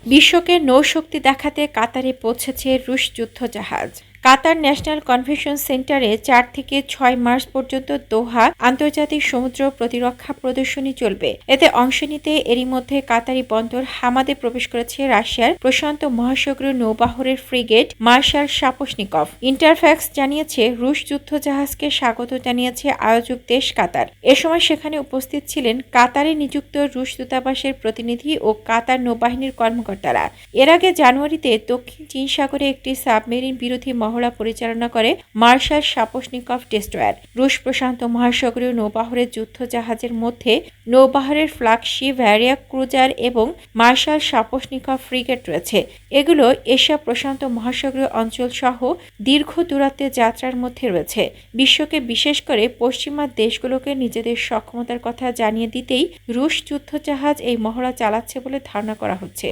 বিশ্বকে নৌশক্তি দেখাতে কাতারে পৌঁছেছে রুশ যুদ্ধজাহাজ। কাতার ন্যাশনাল কনভেনশন সেন্টারে 4 থেকে 6 মার্চ পর্যন্ত দোহা আন্তর্জাতিক সমুদ্র প্রতিরক্ষা প্রদর্শনী চলবে। এতে অংশ নিতে এরই মধ্যে কাতারি বন্দর হামাদে প্রবেশ করেছে রাশিয়ার প্রশান্ত মহাসাগরীয় নৌবাহরের ফ্রিগেট মার্শাল সাপোশনিকভ। ইন্টারফ্যাক্স জানিয়েছে, রুশ যুদ্ধজাহাজকে স্বাগত জানিয়েছে আয়োজক দেশ কাতার। এ সময় সেখানে উপস্থিত ছিলেন কাতারে নিযুক্ত রুশ দূতাবাসের প্রতিনিধি ও কাতার নৌবাহিনীর কর্মকর্তারা। এর আগে জানুয়ারিতে দক্ষিণ চীন সাগরে একটি সাবমেরিন বিরোধী মহড়া পরিচালনা করে মার্শাল সাপোশনিকভ ডেস্ট্রয়ার। রুশ প্রশান্ত মহাসাগরীয় নৌবাহরের যুদ্ধজাহাজের মধ্যে নৌবাহরের ফ্ল্যাগশিপ ভ্যারিয়া ক্রুজার এবং মার্শাল সাপোশনিকভ ফ্রিগেট রয়েছে। এগুলো এশিয়া প্রশান্ত মহাসাগরীয় অঞ্চল সহ দীর্ঘ দূরত্বের যাত্রার মধ্যে রয়েছে। বিশ্বকে বিশেষ করে পশ্চিমা দেশগুলোকে নিজেদের সক্ষমতার কথা জানিয়ে দিতেই রুশ যুদ্ধজাহাজ এই মহড়া চালাচ্ছে বলে ধারণা করা হচ্ছে।